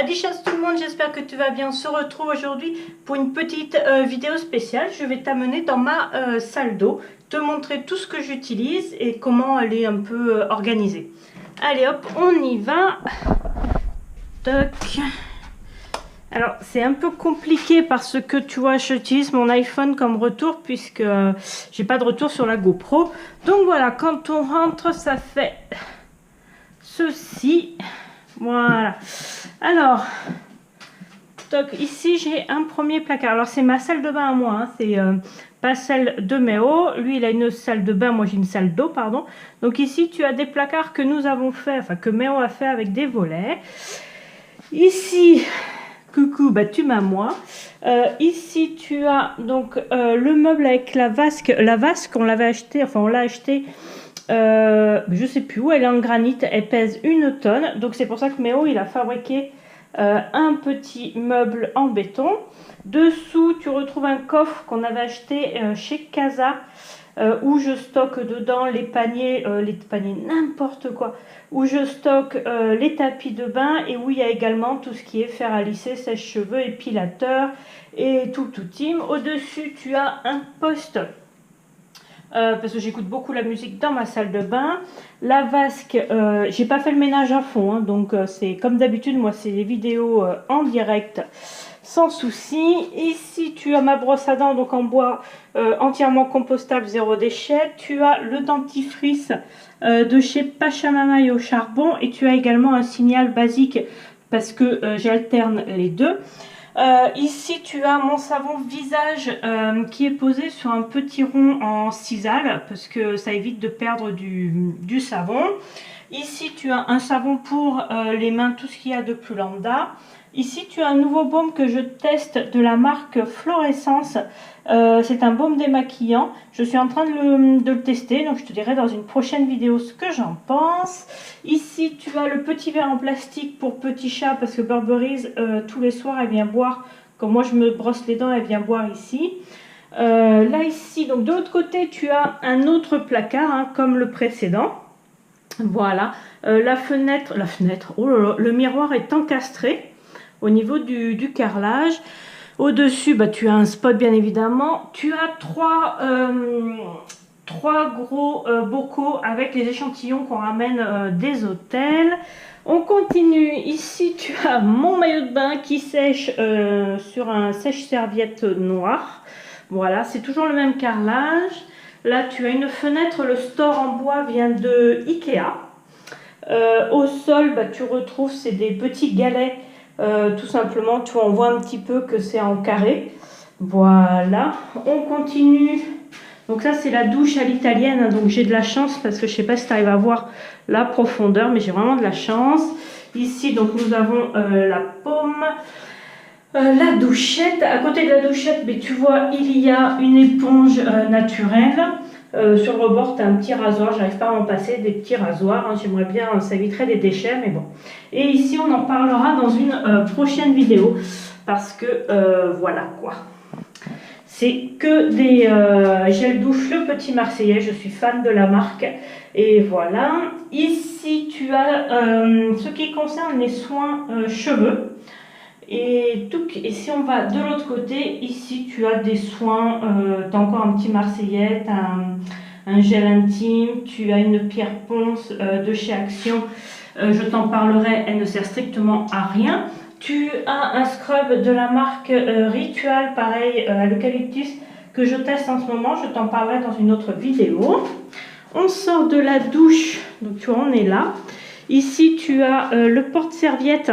Adichas tout le monde, j'espère que tu vas bien. On se retrouve aujourd'hui pour une petite vidéo spéciale. Je vais t'amener dans ma salle d'eau, te montrer tout ce que j'utilise et comment elle est un peu organisée. Allez hop, on y va. Toc. Alors c'est un peu compliqué parce que tu vois, j'utilise mon iPhone comme retour puisque j'ai pas de retour sur la GoPro. Donc voilà, quand on rentre, ça fait ceci. Voilà. Alors, donc ici j'ai un premier placard. Alors c'est ma salle de bain à moi, hein. C'est pas celle de Méo. Lui il a une salle de bain, moi j'ai une salle d'eau, pardon. Donc ici tu as des placards que nous avons fait, enfin que Méo a fait avec des volets. Ici, coucou, bah tu m'as moi. Ici tu as donc le meuble avec la vasque. La vasque on l'avait acheté, enfin on l'a acheté. Je sais plus où, elle est en granit, elle pèse 1 tonne, donc c'est pour ça que Méo il a fabriqué un petit meuble en béton. Dessous tu retrouves un coffre qu'on avait acheté chez Casa, où je stocke dedans les paniers n'importe quoi, où je stocke les tapis de bain et où il y a également tout ce qui est fer à lisser, sèche-cheveux, épilateur et tout team. Au dessus tu as un poste. Parce que j'écoute beaucoup la musique dans ma salle de bain. La vasque, j'ai pas fait le ménage à fond, hein, donc c'est comme d'habitude, moi c'est des vidéos en direct sans souci. Ici tu as ma brosse à dents, donc en bois entièrement compostable, zéro déchet. Tu as le dentifrice de chez Pachamama au charbon et tu as également un signal basique parce que j'alterne les deux. Ici tu as mon savon visage qui est posé sur un petit rond en sisal parce que ça évite de perdre du savon. Ici tu as un savon pour les mains, tout ce qu'il y a de plus lambda. Ici tu as un nouveau baume que je teste de la marque Florescence. C'est un baume démaquillant. Je suis en train de le tester, donc je te dirai dans une prochaine vidéo ce que j'en pense. Ici tu as le petit verre en plastique pour petit chat parce que Burberry tous les soirs elle vient boire, quand moi je me brosse les dents elle vient boire ici. Là ici, donc de l'autre côté tu as un autre placard, hein, comme le précédent. Voilà, la fenêtre, oh là là, le miroir est encastré au niveau du carrelage. Au-dessus, bah, tu as un spot bien évidemment. Tu as trois gros bocaux avec les échantillons qu'on ramène des hôtels. On continue. Ici, tu as mon maillot de bain qui sèche sur un sèche-serviette noir. Voilà, c'est toujours le même carrelage. Là, tu as une fenêtre. Le store en bois vient de Ikea. Au sol, bah, tu retrouves, c'est des petits galets. Tout simplement, tu vois, on voit un petit peu que c'est en carré. Voilà, on continue. Donc ça c'est la douche à l'italienne, donc j'ai de la chance parce que je sais pas si tu arrives à voir la profondeur, mais j'ai vraiment de la chance. Ici donc nous avons la paume, la douchette. À côté de la douchette, mais tu vois, il y a une éponge naturelle. Sur le rebord, tu as un petit rasoir, j'arrive pas à m'en passer, des petits rasoirs, hein. J'aimerais bien, ça éviterait des déchets, mais bon. Et ici, on en parlera dans une prochaine vidéo, parce que voilà quoi. C'est que des gels douche Le Petit Marseillais, je suis fan de la marque. Et voilà, ici tu as ce qui concerne les soins cheveux. Et si on va de l'autre côté, ici tu as des soins, tu as encore un petit Marseillais, tu as un gel intime, tu as une pierre ponce de chez Action, je t'en parlerai, elle ne sert strictement à rien. Tu as un scrub de la marque Ritual, pareil, à l'eucalyptus, que je teste en ce moment, je t'en parlerai dans une autre vidéo. On sort de la douche, donc tu vois, on est là. Ici tu as le porte-serviette.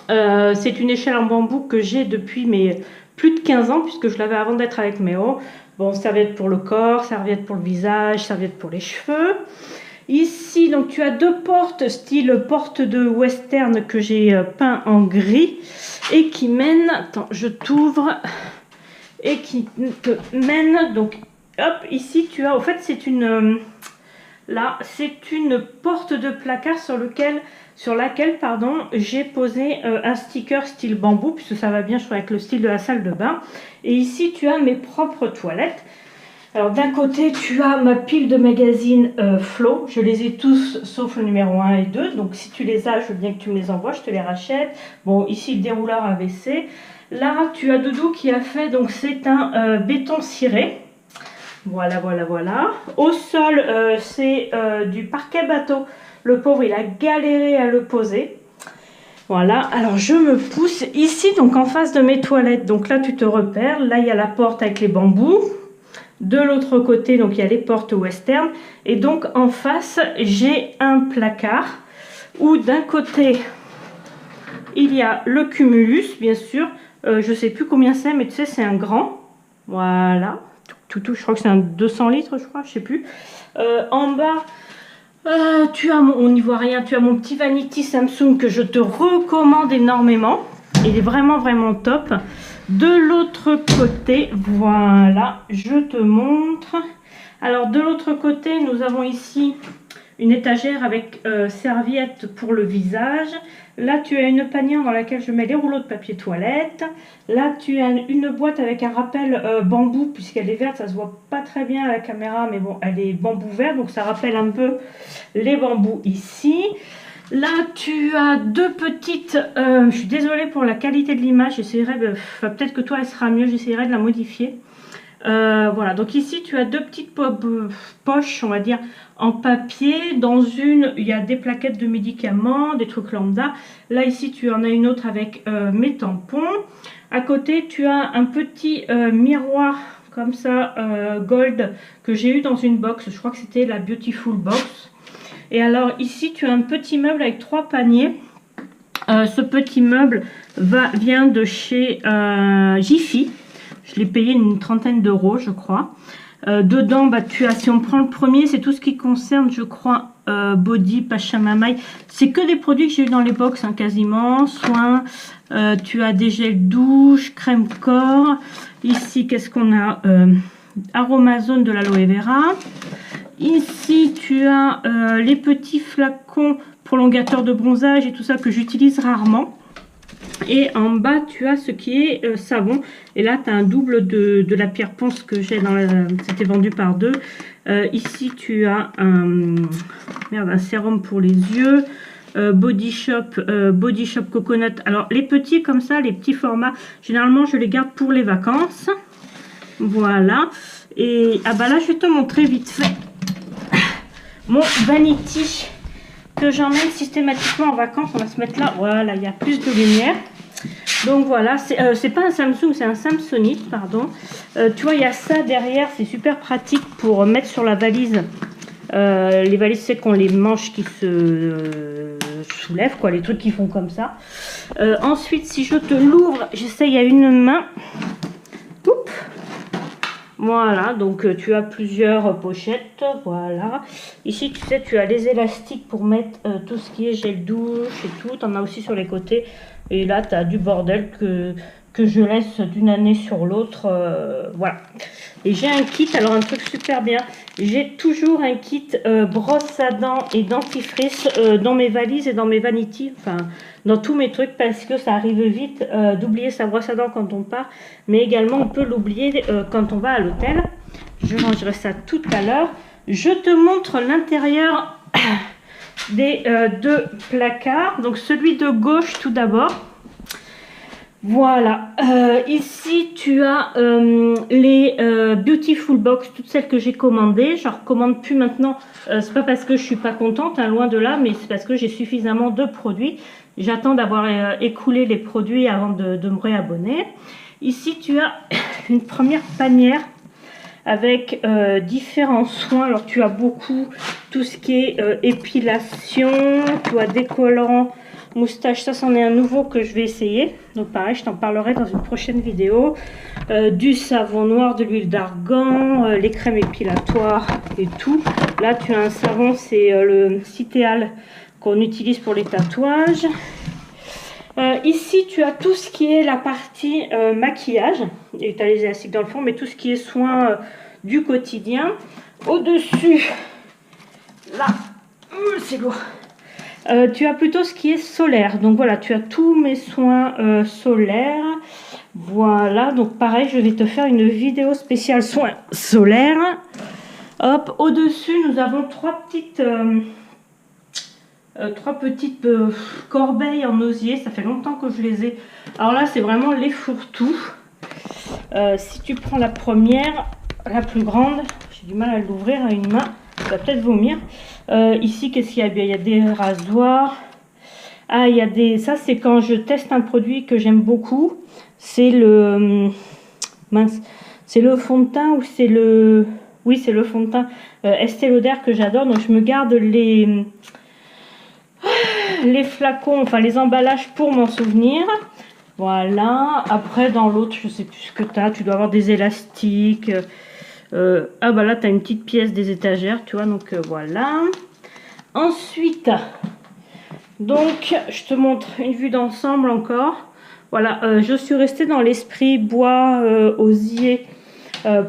C'est une échelle en bambou que j'ai depuis plus de 15 ans puisque je l'avais avant d'être avec Méo. Bon, serviette pour le corps, serviette pour le visage, serviette pour les cheveux. Ici, donc tu as 2 portes style porte de western que j'ai peint en gris et qui mènent, attends, je t'ouvre, et qui te mène, donc hop, ici tu as, au fait c'est une, là, c'est une porte de placard sur laquelle pardon, j'ai posé un sticker style bambou, puisque ça va bien, je trouve, avec le style de la salle de bain. Et ici, tu as mes propres toilettes. Alors d'un côté, tu as ma pile de magazines Flow. Je les ai tous sauf le numéro 1 et 2. Donc si tu les as, je veux bien que tu me les envoies, je te les rachète. Bon, ici le dérouleur AVC. Là, tu as Doudou qui a fait, donc c'est un béton ciré. Voilà, voilà, voilà. Au sol, c'est du parquet bateau. Le pauvre, il a galéré à le poser. Voilà, alors je me pousse ici, donc en face de mes toilettes. Donc là, tu te repères. Là, il y a la porte avec les bambous. De l'autre côté, donc il y a les portes western. Et donc en face, j'ai un placard où d'un côté, il y a le cumulus, bien sûr. Je ne sais plus combien c'est, mais tu sais, c'est un grand. Voilà. Tout, je crois que c'est un 200 litres, je crois, je sais plus. En bas, tu as on n'y voit rien, tu as mon petit Vanity Samsung que je te recommande énormément. Il est vraiment, vraiment top. De l'autre côté, voilà, je te montre. Alors, de l'autre côté, nous avons ici une étagère avec serviette pour le visage. Là, tu as une panière dans laquelle je mets les rouleaux de papier toilette. Là, tu as une boîte avec un rappel bambou, puisqu'elle est verte, ça se voit pas très bien à la caméra, mais bon, elle est bambou vert, donc ça rappelle un peu les bambous ici. Là, tu as deux petites... je suis désolée pour la qualité de l'image, j'essaierai de... Enfin, peut-être que toi, elle sera mieux, j'essaierai de la modifier. Voilà, donc ici, tu as deux petites poches, on va dire, en papier. Dans une, il y a des plaquettes de médicaments, des trucs lambda. Là, ici, tu en as une autre avec mes tampons. À côté, tu as un petit miroir comme ça, gold, que j'ai eu dans une box. Je crois que c'était la Beautiful Box. Et alors ici, tu as un petit meuble avec 3 paniers. Ce petit meuble vient de chez Jiffy. Je l'ai payé une trentaine d'euros, je crois. Dedans, bah, tu as, si on prend le premier, c'est tout ce qui concerne, je crois, body, pachamamaï. C'est que des produits que j'ai eu dans les box, hein, quasiment. Soins, tu as des gels douche, crème corps. Ici, qu'est-ce qu'on a? Aromazone de l'aloe vera. Ici, tu as les petits flacons prolongateurs de bronzage et tout ça que j'utilise rarement. Et en bas, tu as ce qui est savon. Et là, tu as un double de la pierre ponce que j'ai dans la... C'était vendu par 2. Ici, tu as un sérum pour les yeux. Body Shop Coconut. Alors, les petits comme ça, les petits formats, généralement, je les garde pour les vacances. Voilà. Et ah bah là, je vais te montrer vite fait mon Vanity que j'emmène systématiquement en vacances. On va se mettre là. Voilà, il y a plus de lumière. Donc voilà, c'est pas un Samsung, c'est un Samsonite, pardon. Tu vois, il y a ça derrière, c'est super pratique pour mettre sur la valise. Les valises, c'est qu'on les manches qui se soulèvent, quoi, les trucs qui font comme ça. Ensuite, si je te l'ouvre, j'essaye à une main. Oups. Voilà, donc tu as plusieurs pochettes, voilà. Ici, tu sais, tu as les élastiques pour mettre tout ce qui est gel douche et tout. Tu en as aussi sur les côtés. Et là, tu as du bordel que je laisse d'une année sur l'autre, voilà. Et j'ai un kit, alors un truc super bien. J'ai toujours un kit brosse à dents et dentifrice dans mes valises et dans mes vanities, enfin dans tous mes trucs, parce que ça arrive vite d'oublier sa brosse à dents quand on part, mais également on peut l'oublier quand on va à l'hôtel. Je rangerai ça tout à l'heure. Je te montre l'intérieur des deux placards. Donc celui de gauche tout d'abord. Voilà, ici tu as les Beautiful Box, toutes celles que j'ai commandées. Je ne recommande plus maintenant, c'est pas parce que je suis pas contente, hein, loin de là, mais c'est parce que j'ai suffisamment de produits. J'attends d'avoir écoulé les produits avant de me réabonner. Ici tu as une première panière avec différents soins. Alors tu as beaucoup, tout ce qui est épilation, tu as décolorant, moustache, ça c'en est un nouveau que je vais essayer, donc pareil je t'en parlerai dans une prochaine vidéo. Du savon noir, de l'huile d'argan, les crèmes épilatoires et tout. Là tu as un savon, c'est le Citéal qu'on utilise pour les tatouages. Ici tu as tout ce qui est la partie maquillage, et tu as les élastiques dans le fond, mais tout ce qui est soins du quotidien. Au dessus, là, c'est lourd. Tu as plutôt ce qui est solaire. Donc voilà, tu as tous mes soins solaires. Voilà, donc pareil, je vais te faire une vidéo spéciale soins solaires. Hop, au-dessus, nous avons trois petites corbeilles en osier. Ça fait longtemps que je les ai. Alors là, c'est vraiment les fourre-tout. Si tu prends la première, la plus grande, j'ai du mal à l'ouvrir à une main, ça va peut-être vomir. Ici, qu'est-ce qu'il y a? Il y a des rasoirs. Ah, il y a des... Ça, c'est quand je teste un produit que j'aime beaucoup. C'est le... mince. C'est le fond de teint ou c'est le... Oui, c'est le fond de teint Estée Lauder que j'adore. Donc, je me garde les flacons, enfin les emballages pour m'en souvenir. Voilà. Après, dans l'autre, je sais plus ce que tu as. Tu dois avoir des élastiques. Ah, bah là, tu as une petite pièce des étagères, tu vois. Donc, voilà. Ensuite... Donc, je te montre une vue d'ensemble encore. Voilà, je suis restée dans l'esprit bois, osier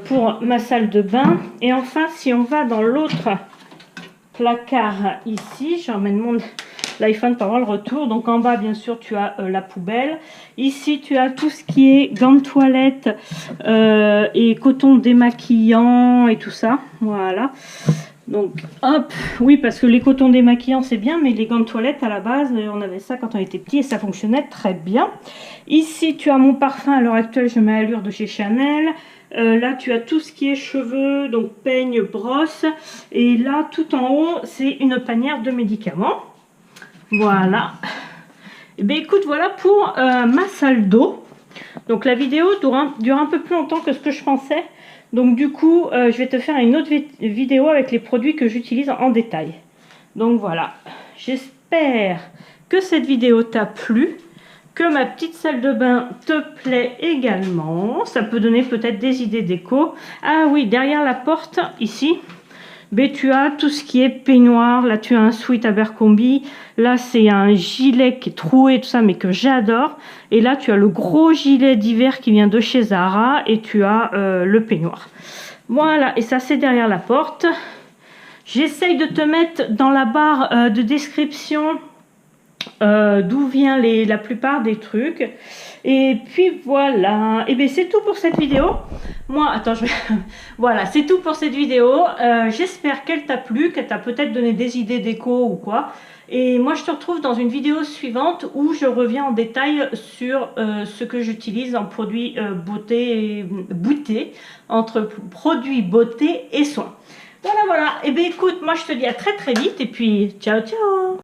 pour ma salle de bain. Et enfin, si on va dans l'autre placard ici, j'emmène mon l'iPhone pour avoir le retour. Donc en bas, bien sûr, tu as la poubelle. Ici, tu as tout ce qui est gants de toilette et coton démaquillant et tout ça. Voilà. Donc, hop, oui, parce que les cotons démaquillants, c'est bien, mais les gants de toilette, à la base, on avait ça quand on était petit et ça fonctionnait très bien. Ici, tu as mon parfum. À l'heure actuelle, je mets Allure de chez Chanel. Là, tu as tout ce qui est cheveux, donc peigne, brosse. Et là, tout en haut, c'est une panière de médicaments. Voilà. Et bien, écoute, voilà pour ma salle d'eau. Donc, la vidéo dure un peu plus longtemps que ce que je pensais. Donc du coup, je vais te faire une autre vidéo avec les produits que j'utilise en détail. Donc voilà, j'espère que cette vidéo t'a plu, que ma petite salle de bain te plaît également. Ça peut donner peut-être des idées déco. Ah oui, derrière la porte, ici, ben, tu as tout ce qui est peignoir. Là, tu as un sweat Abercrombie. Là, c'est un gilet qui est troué, tout ça, mais que j'adore. Et là, tu as le gros gilet d'hiver qui vient de chez Zara. Et tu as le peignoir. Voilà, et ça, c'est derrière la porte. J'essaye de te mettre dans la barre de description d'où vient la plupart des trucs. Et puis voilà, et bien c'est tout pour cette vidéo. Moi, attends, voilà, c'est tout pour cette vidéo. J'espère qu'elle t'a plu, qu'elle t'a peut-être donné des idées déco ou quoi. Et moi, je te retrouve dans une vidéo suivante où je reviens en détail sur ce que j'utilise en produits beauté, entre produits beauté et soins. Voilà, voilà. Et bien écoute, moi je te dis à très très vite et puis ciao ciao.